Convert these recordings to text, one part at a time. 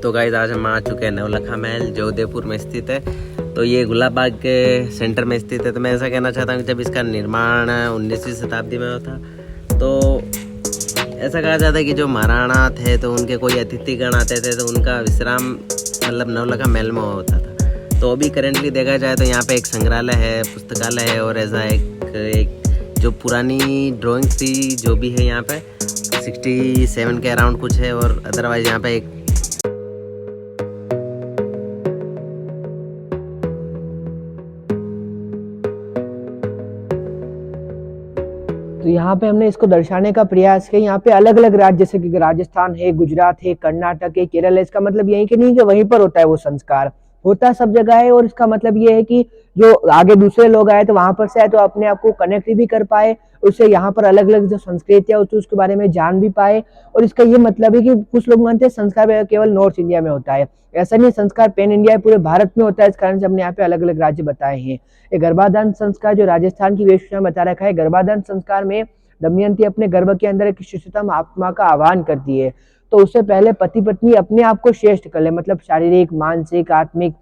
तो गाइस आज हम आ चुके हैं नवलखा महल जो उदयपुर में स्थित है। तो ये गुलाब बाग के सेंटर में स्थित है। तो मैं ऐसा कहना चाहता हूँ कि जब इसका निर्माण 19वीं शताब्दी में होता तो ऐसा कहा जाता है कि जो महाराणा थे तो उनके कोई अतिथिगण आते थे तो उनका विश्राम मतलब नवलखा महल में होता था। तो अभी करेंटली देखा जाए तो यहाँ पे एक संग्रहालय है, पुस्तकालय है और ऐसा एक जो पुरानी ड्राइंग थी जो भी है यहाँ पे 67 के अराउंड कुछ है। और अदरवाइज यहाँ पे एक तो यहाँ पे हमने इसको दर्शाने का प्रयास किया। यहाँ पे अलग अलग राज्य जैसे कि राजस्थान है, गुजरात है, कर्नाटक है, केरल है। इसका मतलब यही कि नहीं कि वहीं पर होता है वो संस्कार, होता सब जगह है। और इसका मतलब ये है कि जो आगे दूसरे लोग आए तो वहां पर से आए तो अपने आप को कनेक्ट भी कर पाए, उससे यहाँ पर अलग अलग जो संस्कृतियां होती है उसके बारे में जान भी पाए। और इसका ये मतलब है कि कुछ लोग मानते हैं संस्कार केवल नॉर्थ इंडिया में होता है, ऐसा नहीं, संस्कार पैन इंडिया पूरे भारत में होता है। इस कारण से हमने यहाँ पे अलग अलग राज्य बताए हैं। ये गर्भाधान संस्कार जो राजस्थान की वेशभूषा में बता रखा है, गर्भाधान संस्कार में दमयंती अपने गर्भ के अंदर एक शिशुतम आत्मा का आह्वान करती है। तो उससे पहले पति पत्नी अपने आप को श्रेष्ठ कर ले, मतलब शारीरिक, मानसिक, आत्मिक,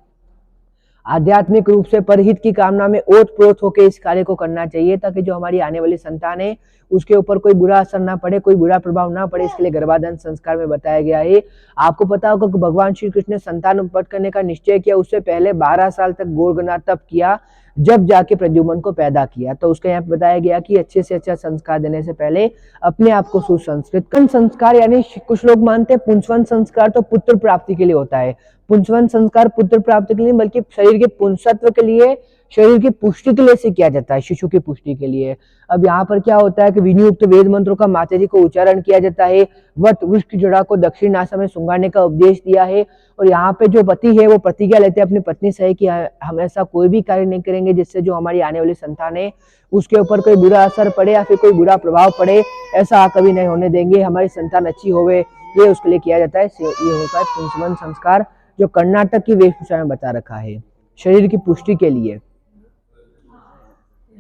आध्यात्मिक रूप से परहित की कामना में ओत प्रोत होकर इस कार्य को करना चाहिए, ताकि जो हमारी आने वाली संतान है उसके ऊपर कोई बुरा असर ना पड़े, कोई बुरा प्रभाव ना पड़े। इसके लिए गर्भाधान संस्कार में बताया गया है। आपको पता होगा कि भगवान श्री कृष्ण ने संतान उत्पन्न करने का निश्चय किया, उससे पहले 12 साल तक गोरगना तप किया, जब जाके प्रद्युम्न को पैदा किया। तो उसका यहाँ पे बताया गया कि अच्छे से अच्छा संस्कार देने से पहले अपने आप को सुसंस्कृत संस्कार, यानी कुछ लोग मानते हैं पुंसवन संस्कार तो पुत्र प्राप्ति के लिए होता है। पुंसवन संस्कार पुत्र प्राप्ति के लिए बल्कि शरीर के पुंसत्व के लिए, शरीर की पुष्टि के लिए से किया जाता है, शिशु की पुष्टि के लिए। अब यहाँ पर क्या होता है कि विनियुक्त वेद मंत्रों का माताजी को उच्चारण किया जाता है। वट वृक्ष की जड़ा को दक्षिण नासा में सुंगाड़ने का उपदेश दिया है। और यहाँ पे जो पति है वो प्रतिज्ञा लेते हैं अपनी पत्नी से कि हम ऐसा कोई भी कार्य नहीं करेंगे जिससे जो हमारी आने वाली संतान है उसके ऊपर कोई बुरा असर पड़े या फिर कोई बुरा प्रभाव पड़े, ऐसा कभी नहीं होने देंगे, हमारी संतान अच्छी होवे, ये उसके लिए किया जाता है। ये होता है पुंसवन संस्कार जो कर्नाटक की वेशभूषा में बता रखा है शरीर की पुष्टि के लिए।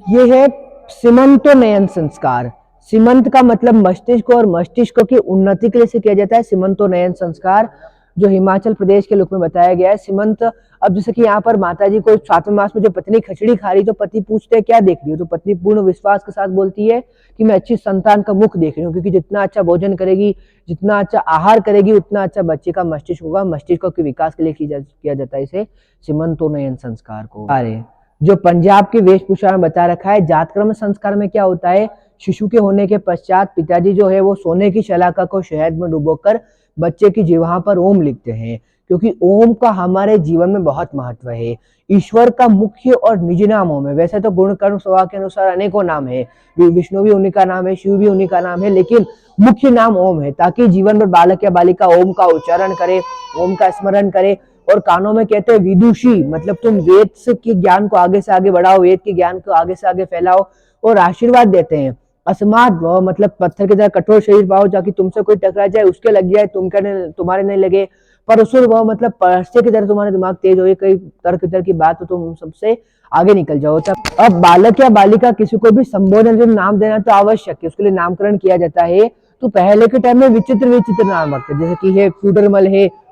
ये है सीमंतोन्नयन संस्कार। सीमंत का मतलब मस्तिष्क और मस्तिष्क की उन्नति के लिए से किया जाता है सीमंतोन्नयन संस्कार, जो हिमाचल प्रदेश के लोक में बताया गया है। सीमंत, अब जैसे कि यहाँ पर माताजी को 7वें मास में जो पत्नी खिचड़ी खा रही तो पति पूछते हैं क्या देख रही हो, तो पत्नी पूर्ण विश्वास के साथ बोलती है कि मैं अच्छी संतान का मुख देख रही हूँ, क्योंकि जितना अच्छा भोजन करेगी, जितना अच्छा आहार करेगी, उतना अच्छा बच्चे का मस्तिष्क होगा। मस्तिष्क के विकास के लिए किया जाता है इसे सीमंतोन्नयन संस्कार को। अरे जो पंजाब की वेशभूषा में बता रखा है, जातकर्म संस्कार में क्या होता है, शिशु के होने के पश्चात पिताजी जो है वो सोने की शलाका को शहद में डुबोकर बच्चे की जिह्वा पर ओम लिखते हैं, क्योंकि ओम का हमारे जीवन में बहुत महत्व है। ईश्वर का मुख्य और निज नाम ओम है। वैसे तो गुण कर्म स्वभाव के अनुसार अनेकों नाम है, विष्णु भी उन्हीं का नाम है, शिव भी उन्हीं का नाम है, लेकिन मुख्य नाम ओम है, ताकि जीवन में बालक या बालिका ओम का उच्चारण करे, ओम का स्मरण करे। और कानों में कहते हैं विदुषी, मतलब तुम वेद के ज्ञान को आगे से आगे बढ़ाओ, वेद के ज्ञान को आगे से आगे फैलाओ। और आशीर्वाद देते हैं अस्माद भव, मतलब पत्थर की तरह कठोर शरीर पाओ, ताकि तुमसे कोई टकरा जाए उसके लग जाए, तुम्हारे नहीं लगे। परसुर भव, मतलब परसे की तरह तुम्हारा दिमाग तेज हो, कई तर्क की बात तो तुम सबसे आगे निकल जाओ। अब बालक या बालिका किसी को भी संबोधन जो नाम देना तो आवश्यक है, उसके लिए नामकरण किया जाता है। तो पहले के टाइम में विचित्र विचित्र नाम रखते, जैसे कि है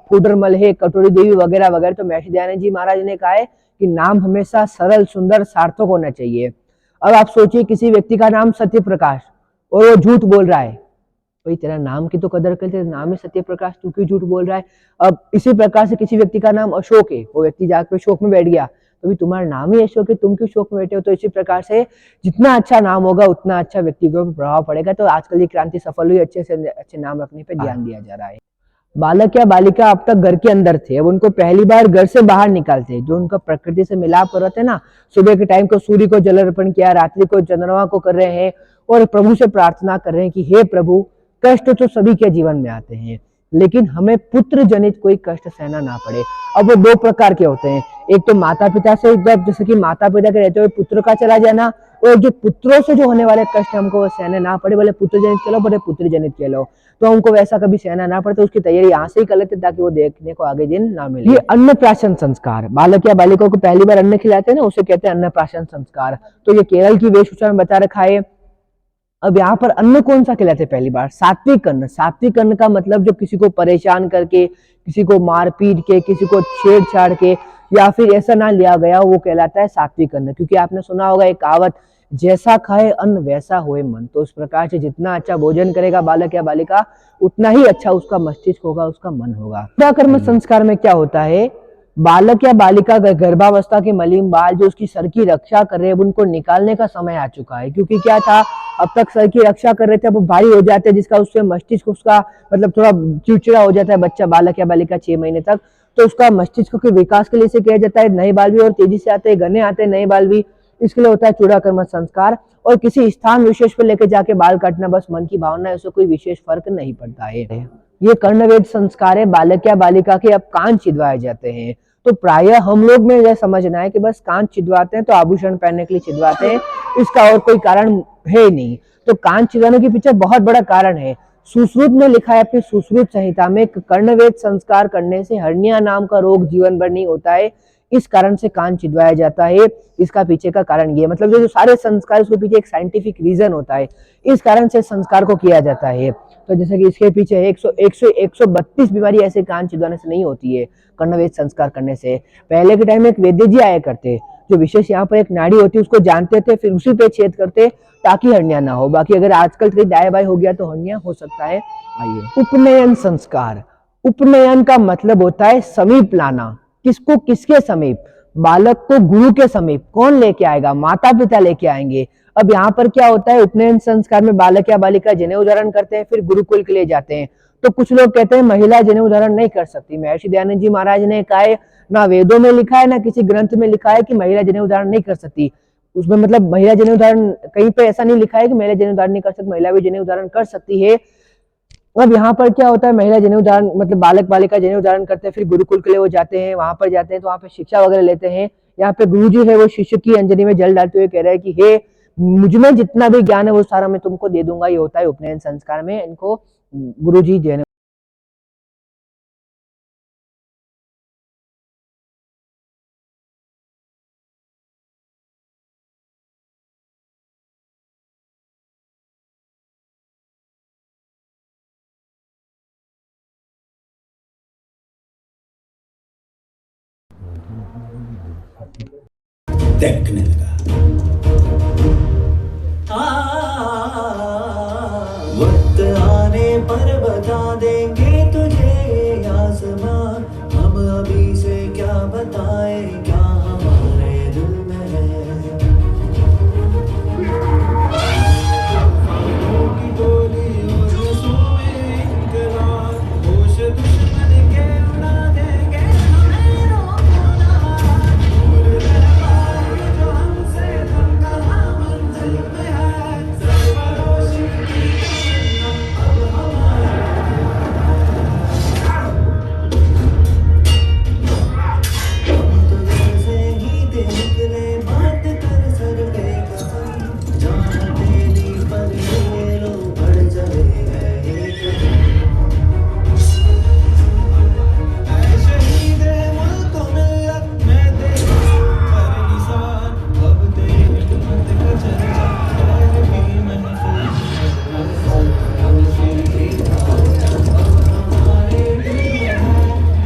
फूडरमल है, कटोरी देवी वगैरह वगैरह। तो महर्षि दयानंद जी महाराज ने कहा है कि नाम हमेशा सरल, सुंदर, सार्थक होना चाहिए। अब आप सोचिए किसी व्यक्ति का नाम सत्य प्रकाश और वो झूठ बोल रहा है, भाई तेरा नाम की तो कदर करते, नाम है सत्य प्रकाश, तू क्यों झूठ बोल रहा है। अब इसी प्रकार से किसी व्यक्ति का नाम अशोक है, वो व्यक्ति जाकर शोक में बैठ गया, तो भी तुम्हारा नाम ही अशोक है, तुम क्यों शोक में बैठे हो। तो इसी प्रकार से जितना अच्छा नाम होगा उतना अच्छा व्यक्ति को प्रभाव पड़ेगा। तो आजकल ये क्रांति सफल हुई, अच्छे से अच्छे नाम रखने पर ध्यान दिया जा रहा है। बालक या बालिका अब तक घर के अंदर थे, अब उनको पहली बार घर से बाहर निकालते, जो उनका प्रकृति से मिलाप कर रहे थे ना, सुबह के टाइम को सूर्य को जल अर्पण किया, रात्रि को चंद्रमा को कर रहे हैं और प्रभु से प्रार्थना कर रहे हैं कि हे प्रभु, कष्ट तो सभी के जीवन में आते हैं, लेकिन हमें पुत्र जनित कोई कष्ट सहना ना पड़े। अब वो 2 प्रकार के होते हैं, एक तो माता पिता से, जैसे कि माता पिता के रहते हुए पुत्र का चला जाना, और जो पुत्रों से जो होने वाले कष्ट हमको वो सहने ना पड़े, बोले पुत्र जनित के लो, बोले पुत्र जनित के लो, तो हमको वैसा कभी सहना ना पड़े। तो उसकी तैयारी यहाँ से ही कर लेते ताकि वो देखने को आगे दिन ना मिले। ये अन्नप्राशन संस्कार, बालक या बालिका को पहली बार अन्न खिलाते हैं ना, उसे कहते हैं अन्नप्राशन संस्कार। तो ये केरल की वेशभूषा में बता रखा है। अब यहाँ पर अन्न कौन सा कहलाते हैं? पहली बार सात्विक अन्न। सात्विक अन्न का मतलब जो किसी को परेशान करके, किसी को मार पीट के, किसी को छेड़छाड़ के या फिर ऐसा ना लिया गया, वो कहलाता है सात्विक अन्न। क्योंकि आपने सुना होगा एक कहावत, जैसा खाए अन्न वैसा होए मन। तो उस प्रकार से जितना अच्छा भोजन करेगा बालक या बालिका, उतना ही अच्छा उसका मस्तिष्क होगा, उसका मन होगा। क्रियाकर्म संस्कार में क्या होता है? बालक या बालिका का गर्भावस्था के मलिन बाल जो उसकी सर की रक्षा कर रहे हैं, उनको निकालने का समय आ चुका है। क्योंकि क्या था, अब तक सर की रक्षा कर रहे थे, अब भारी हो जाते हैं, जिसका उससे मस्तिष्क उसका मतलब थोड़ा चिड़चिड़ा हो जाता है बच्चा, बालक या बालिका 6 महीने तक। तो उसका मस्तिष्क के विकास के लिए से किया जाता है। नए बाल भी और तेजी से आते हैं, घने आते हैं नए बाल भी, इसके लिए होता है चूड़ाकर्म संस्कार। और किसी स्थान विशेष पर लेके जाके बाल काटना बस मन की भावना है, उससे कोई विशेष फर्क नहीं पड़ता है। ये कर्णवेद संस्कार है। बालक या बालिका के अब कान छिदवाए जाते हैं। तो प्रायः हम लोग में यह समझना है कि बस कान छिदवाते हैं तो आभूषण पहनने के लिए छिदवाते हैं, इसका और कोई कारण है नहीं। तो कान छिदवाने के पीछे बहुत बड़ा कारण है। सुश्रुत में लिखा है, अपनी सुश्रुत संहिता में, कर्णवेद संस्कार करने से हर्निया नाम का रोग जीवन भर नहीं होता है, इस कारण से कान छिदवाया जाता है। इसका पीछे का कारण ये, मतलब जो सारे संस्कार, उसके पीछे एक साइंटिफिक रीजन होता है, इस कारण से संस्कार को किया जाता है। तो जैसे कि इसके पीछे 132 बीमारी ऐसे कान छिदवाने से नहीं होती है, कर्णवेद संस्कार करने से। पहले के टाइम में एक वैद्य जी आया करते, जो विशेष यहाँ पर एक नाड़ी होती है उसको जानते थे, फिर उसी पे छेद करते ताकि हर्निया ना हो। बाकी अगर आजकल कहीं दाएं बाएं हो गया तो हर्निया हो सकता है। आइए, उपनयन संस्कार। उपनयन का मतलब होता है समीप लाना। किसको? किसके समीप? बालक को गुरु के समीप। कौन लेके आएगा? माता पिता लेके आएंगे। अब यहाँ पर क्या होता है, उपनयन संस्कार में बालक या बालिका जनेऊ धारण करते हैं, फिर गुरुकुल के लिए जाते हैं। तो कुछ लोग कहते हैं महिला जनेऊ धारण नहीं कर सकती। महर्षि दयानंद जी महाराज ने कहा है, ना वेदों में लिखा है ना किसी ग्रंथ में लिखा है कि महिला जनेऊ धारण नहीं कर सकती। उसमें मतलब महिला जनेऊ धारण कहीं पे ऐसा नहीं लिखा है कि महिला जनेऊ धारण नहीं कर सकती, महिला भी जनेऊ धारण कर सकती है। अब यहाँ पर क्या होता है, महिला जनेऊ धारण मतलब बालक बालिका जनेऊ धारण करते हैं, फिर गुरुकुल के लिए वो जाते हैं, वहां पर जाते हैं तो वहां पे शिक्षा वगैरह लेते हैं। यहाँ पे गुरु जी है, वो शिष्य की अंजनी में जल डालते हुए कह रहे हैं कि हे, मुझमें जितना भी ज्ञान है वो सारा मैं तुमको दे दूंगा। ये होता है उपनयन संस्कार में, इनको गुरु जी जनेऊ। देखने लगा। वक्त आने पर बता देंगे तुझे ये आसमां, हम अभी से क्या बताए क्या हमारे दिल में है। की डोली और रस्सों में इनकरार, होश दुश्मन के उड़ा देंगे हमें रोना। भूल गए जो हमसे हम कहाँ मंजिल में है, सरफरोशी की अब हमारे। हम तो दिल से ही निकले, बात कर सर पे कसम, जान तेरी पर ये लो बढ़ जाए है एक शहीद मुल्क मिल्लत में तेरी पर निसार, अब तेरी खिदमत का चर्चा शहर की महफिल हमारे दिल में है।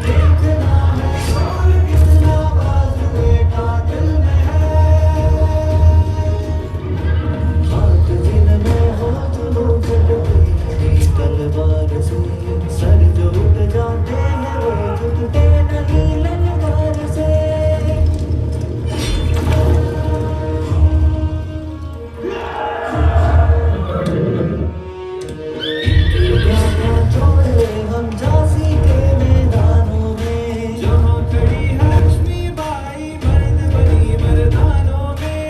देखना है कौन कितना बाजुए कातिल में है। हाथ जिनमें हो चलो चटके तलवार से, सर जो उठ जाते हैं वो झुकते नहीं ललकार से। क्या छोड़े हम झांसी के मैदानों में, जहाँ खड़ी है लक्ष्मीबाई मर्द बनी मर्दानों में।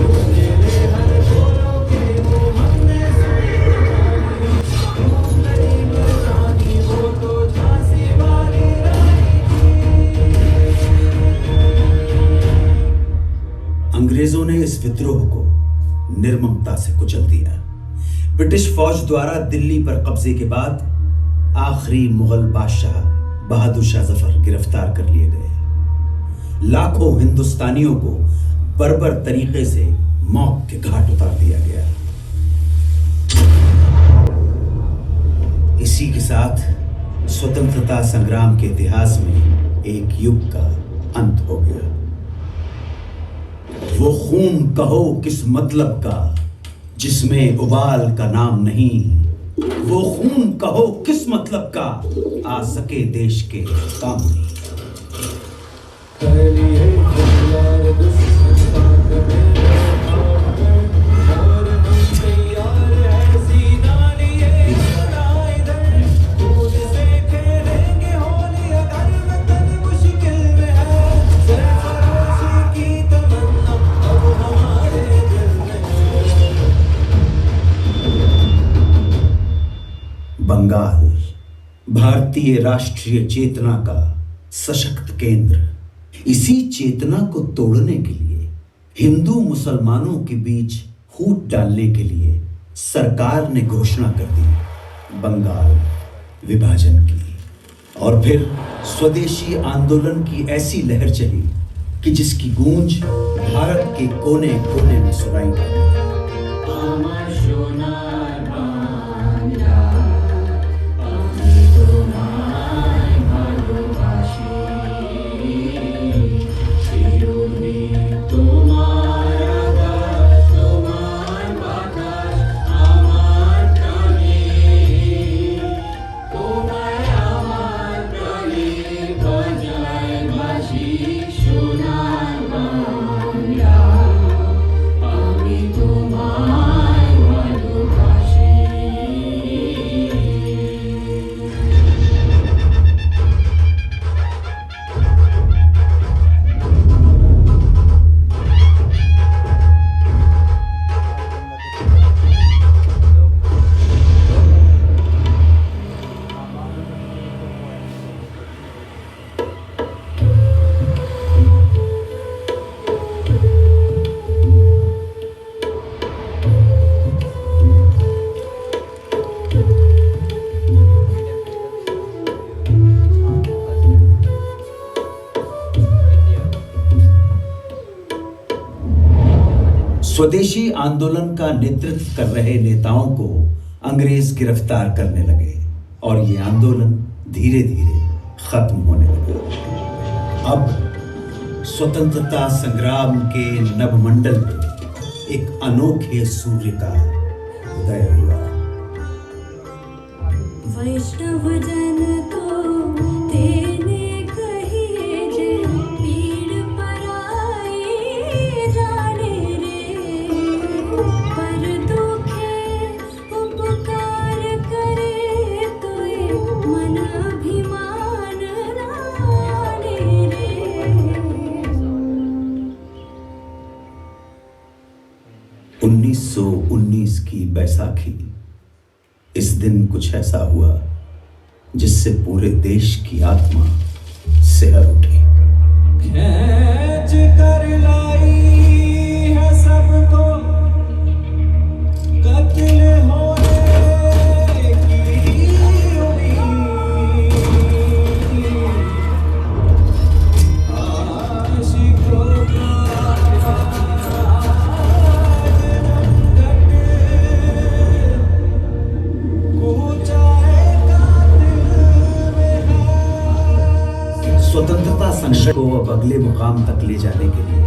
उसने ले हर गोरों के वो हमने सुनी कहानी, खूब लड़ी मर्दानी वो तो झांसी वाली रानी थी। अंग्रेजों ने इस विद्रोह को निर्ममता से कुचल दिया। ब्रिटिश फौज द्वारा दिल्ली पर कब्जे के बाद आखिरी मुगल बादशाह बहादुर शाह जफर गिरफ्तार कर लिए गए। लाखों हिंदुस्तानियों को बर्बर तरीके से मौत साथ स्वतंत्रता संग्राम के इतिहास में एक युग का अंत हो गया। वो खून कहो किस मतलब का जिसमें उबाल का नाम नहीं, वो खून कहो किस मतलब का आ सके देश के काम नहीं। बंगाल भारतीय राष्ट्रीय चेतना का सशक्त केंद्र। इसी चेतना को तोड़ने के लिए, हिंदू मुसलमानों के बीच फूट डालने के लिए सरकार ने घोषणा कर दी बंगाल विभाजन की। और फिर स्वदेशी आंदोलन की ऐसी लहर चली कि जिसकी गूंज भारत के कोने कोने में सुनाई पड़ी। स्वदेशी आंदोलन का नेतृत्व कर रहे नेताओं को अंग्रेज गिरफ्तार करने लगे और ये आंदोलन धीरे धीरे खत्म होने लगा। अब स्वतंत्रता संग्राम के नभमंडल में एक अनोखे सूर्य का उदय हुआ। वैष्णव जन तो तेने कहिए जे पीड़ पराई जाने रे, पर दुखे उपकार करे तोय मन अभिमान राने रे। 1919 की बैसाखी। इस दिन कुछ ऐसा हुआ जिससे पूरे देश की आत्मा सिहर उठी। खींच कर लाई है सबको कत्ल होने की उम्मीद, आशिकों का स्वतंत्रता संघर्ष को अब अगले मुकाम तक ले जाने के लिए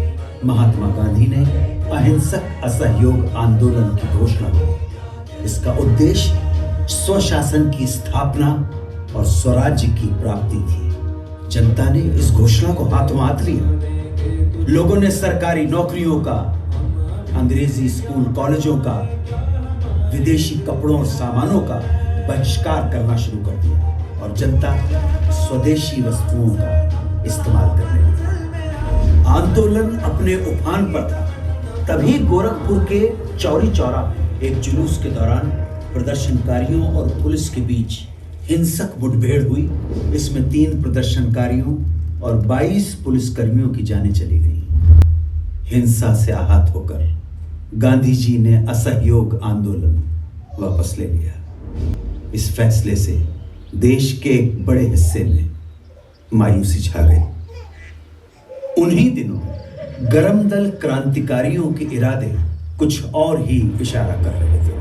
महात्मा गांधी ने अहिंसक असहयोग आंदोलन की घोषणा की। इसका उद्देश्य स्वशासन की स्थापना और स्वराज्य की प्राप्ति थी। जनता ने इस घोषणा को हाथों हाथ लिया। लोगों ने सरकारी नौकरियों का, अंग्रेजी स्कूल कॉलेजों का, विदेशी कपड़ों और सामानों का बहिष्कार करना शुरू कर दिया और जनता स्वदेशी वस्तुओं का इस्तेमाल करने लगी। आंदोलन अपने उफान पर था। तभी गोरखपुर के चौरी चौरा एक जुलूस के दौरान प्रदर्शनकारियों और पुलिस के बीच हिंसक मुठभेड़ हुई। इसमें 3 प्रदर्शनकारियों और 22 पुलिसकर्मियों की जानें चली गई। हिंसा से आहत होकर गांधी जी ने असहयोग आंदोलन वापस ले लिया। इस फैसले से देश के एक बड़े हिस्से में मायूसी छा गई। उन्हीं दिनों गरम दल क्रांतिकारियों के इरादे कुछ और ही इशारा कर रहे थे।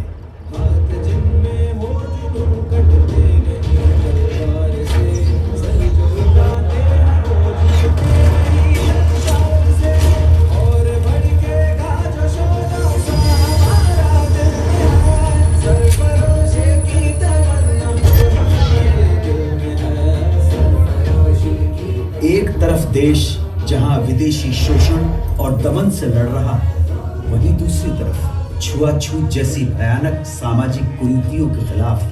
हाथ जिनमें हो जुनून कटते नहीं, देश जहां विदेशी शोषण और दमन से लड़ रहा है, वहीं दूसरी तरफ छुआछूत जैसी भयानक सामाजिक कुरीतियों के खिलाफ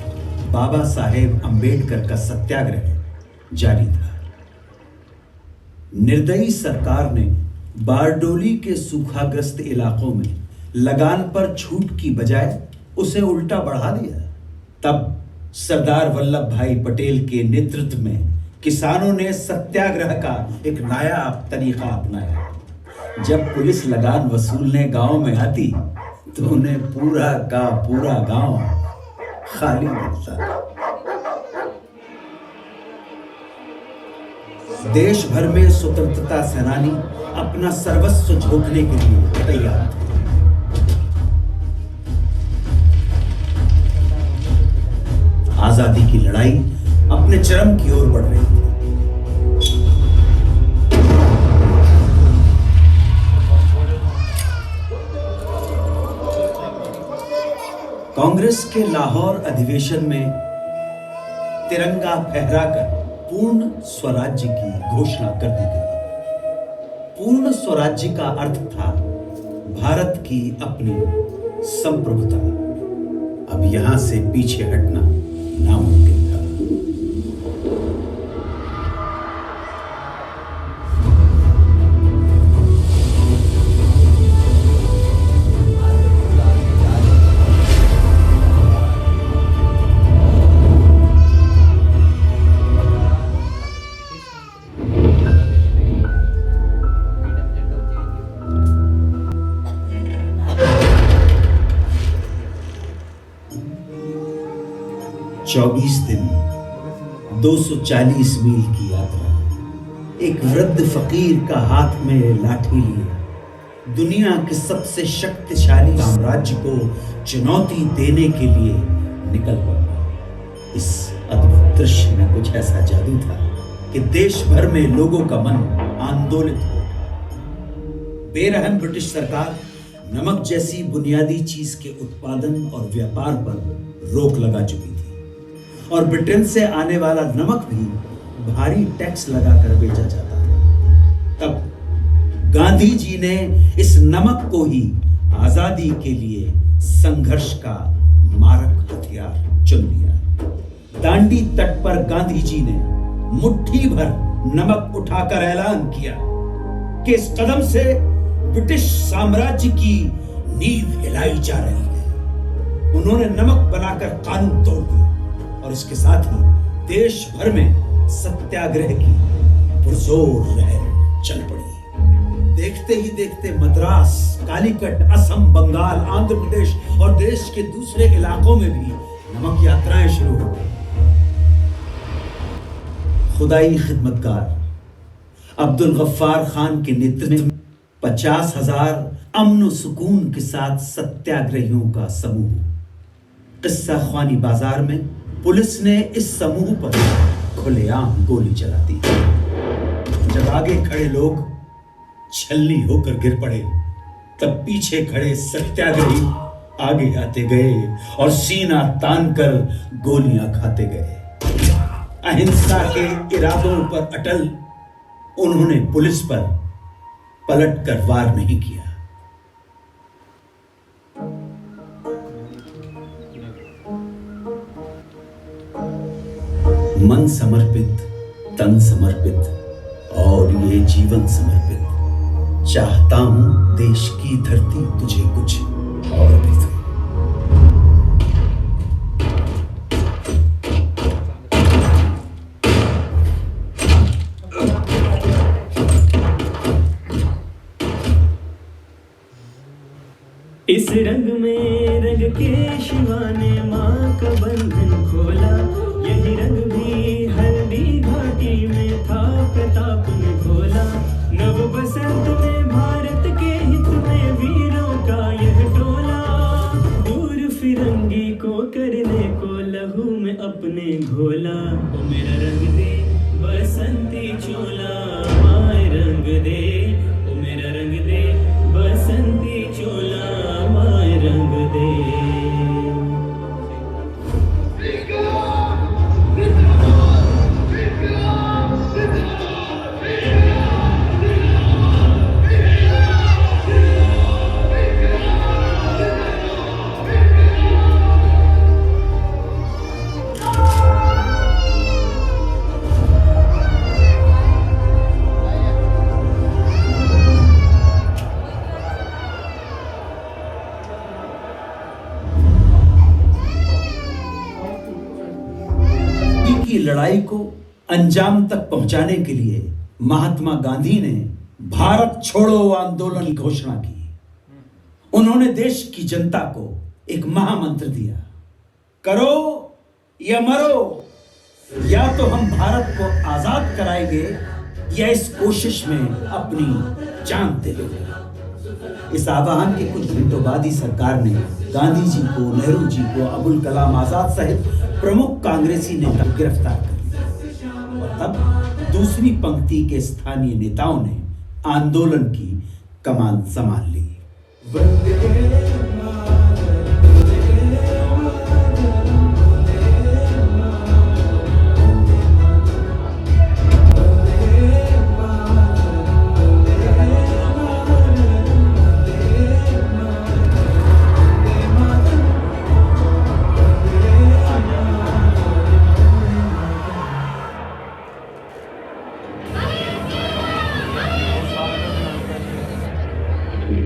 बाबा साहेब अंबेडकर का सत्याग्रह जारी था। निर्दयी सरकार ने बारडोली के सूखाग्रस्त इलाकों में लगान पर छूट की बजाय उसे उल्टा बढ़ा दिया। तब सरदार वल्लभ भाई पटेल के नेतृत्व में किसानों ने सत्याग्रह का एक नायाब तरीका अपनाया। जब पुलिस लगान वसूलने गांव में आती तो उन्हें पूरा का पूरा गांव खाली दिखता। देश भर में स्वतंत्रता सेनानी अपना सर्वस्व झोंकने के लिए तैयार थे। आजादी की लड़ाई अपने चरम की ओर बढ़ रही थी। कांग्रेस के लाहौर अधिवेशन में तिरंगा फहराकर पूर्ण स्वराज्य की घोषणा कर दी गई। पूर्ण स्वराज्य का अर्थ था भारत की अपनी संप्रभुता। अब यहां से पीछे हटना नामुमकिन था। चौबीस दिन 240 मील की यात्रा, एक वृद्ध फकीर का हाथ में लाठी लिए दुनिया के सबसे शक्तिशाली साम्राज्य को चुनौती देने के लिए निकल पड़ा। इस अद्भुत दृश्य में कुछ ऐसा जादू था कि देश भर में लोगों का मन आंदोलित हो गया। बेरहम ब्रिटिश सरकार नमक जैसी बुनियादी चीज के उत्पादन और व्यापार पर रोक लगा चुकी थी और ब्रिटेन से आने वाला नमक भी भारी टैक्स लगाकर बेचा जाता था। तब गांधी जी ने इस नमक को ही आजादी के लिए संघर्ष का मारक हथियार चुन लिया। दांडी तट पर गांधी जी ने मुट्ठी भर नमक उठाकर ऐलान किया कि इस कदम से ब्रिटिश साम्राज्य की नींव हिलाई जा रही है। उन्होंने नमक बनाकर कानून तोड़ दिया और इसके साथ ही देश भर में सत्याग्रह की पुरजोर लहर चल पड़ी। देखते ही देखते मद्रास, कालीकट, असम, बंगाल, आंध्र प्रदेश और देश के दूसरे इलाकों में भी नमक यात्राएं शुरू हो गई। खुदाई खिदमतगार अब्दुल गफ्फार खान के नेतृत्व में 50,000 अमन सुकून के साथ सत्याग्रहियों का समूह। किस्सा ख्वानी बाजार में पुलिस ने इस समूह पर खुलेआम गोली चला दी। जब आगे खड़े लोग छलनी होकर गिर पड़े, तब पीछे खड़े सत्याग्रही आगे आते गए और सीना तानकर गोलियां खाते गए। अहिंसा के इरादों पर अटल उन्होंने पुलिस पर पलटकर वार नहीं किया। मन समर्पित, तन समर्पित और ये जीवन समर्पित, चाहता हूं देश की धरती तुझे कुछ और भी दे। इस रंग में रंग के शिवा ने माँ का बंधन खोला। यही रंग भी हल्दी घाटी में था, प्रताप ने खोला। नव बसंत में भारत के हित में वीरों का यह टोला। दूर फिरंगी को करने को लहू में अपने घोला। ओ मेरा रंग दे बसंती चोला, माए रंग दे। ओ मेरा रंग दे बसंती चोला, माए रंग दे। की लड़ाई को अंजाम तक पहुंचाने के लिए महात्मा गांधी ने भारत छोड़ो आंदोलन की घोषणा की। उन्होंने देश की जनता को एक महामंत्र दिया, करो या मरो, या तो हम भारत को आजाद कराएंगे या इस कोशिश में अपनी जान दे देंगे। इस आह्वान के कुछ घंटों बाद ही सरकार ने गांधी जी को, नेहरू जी को, अबुल कलाम आजाद सहित प्रमुख कांग्रेसी नेता को गिरफ्तार कर लिया और तब दूसरी पंक्ति के स्थानीय नेताओं ने आंदोलन की कमान संभाल ली।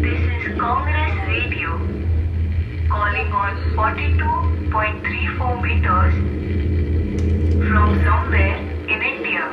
This is Congress Radio calling on 42.34 meters from somewhere in India.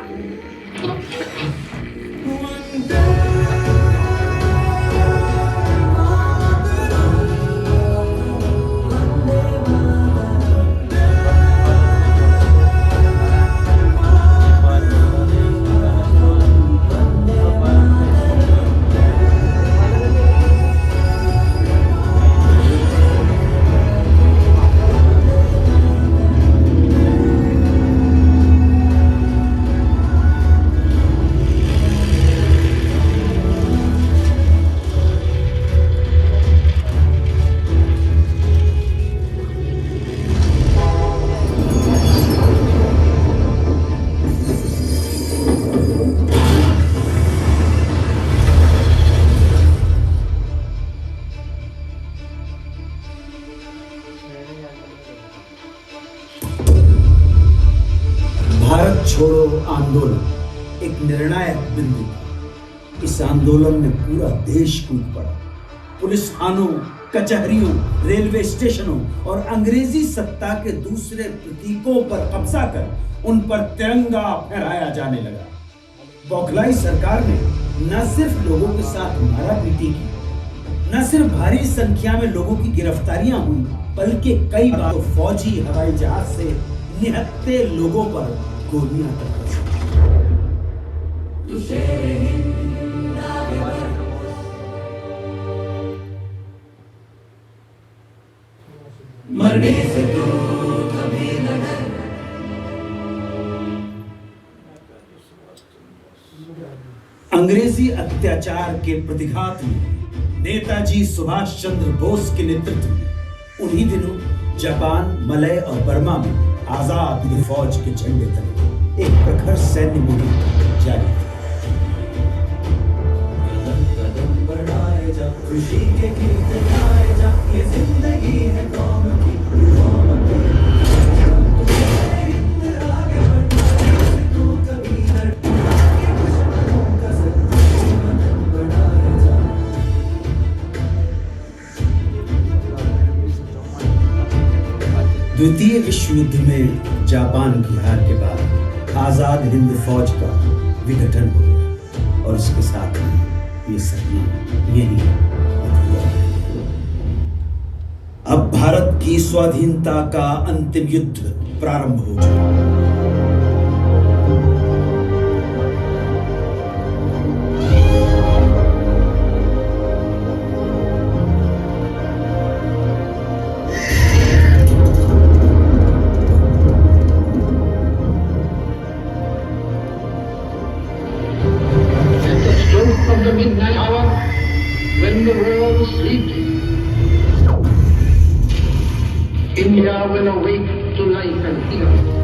Bharat छोड़ो आंदोलन एक निर्णायक बिंदु था। इस आंदोलन में पूरा देश कूद पड़ा। पुलिस थानों, कचहरियों, रेलवे स्टेशनों और अंग्रेजी सत्ता के दूसरे प्रतीकों पर कब्जा कर उन पर तिरंगा फहराया जाने लगा। बौखलाई सरकार ने न सिर्फ लोगों के साथ मारापीटी की, न सिर्फ भारी संख्या में लोगों की गिरफ्तारियां हुई, बल्कि कई बार तो फौजी हवाई जहाज से निहत्थे लोगों पर गोलियां चलाई। मरने से तू कभी न डर। अंग्रेजी अत्याचार के प्रतिघात में नेताजी सुभाष चंद्र बोस के नेतृत्व में उन्हीं दिनों जापान, मलय और बर्मा में आजाद हिंद फौज के झंडे तले एक प्रखर सैन्य मुहिम जारी थी। कदम कदम बढ़ाए जा, खुशी के गीत गाए जा, ये जिंदगी है कौम की, कौम की। हिंद आगे बढ़ना है, तू कभी न डरना, ये दुश्मनों का सच्चा कदम बढ़ाए जा। द्वितीय विश्व युद्ध में जापान की हार के बाद आजाद हिंद फौज का विघटन हो गया और इसके साथ ही ये सपना यही अधूरा है। अब भारत की स्वाधीनता का अंतिम युद्ध प्रारंभ हो चुका है। Of the midnight hour, when the world sleeps, India will awake to life and freedom.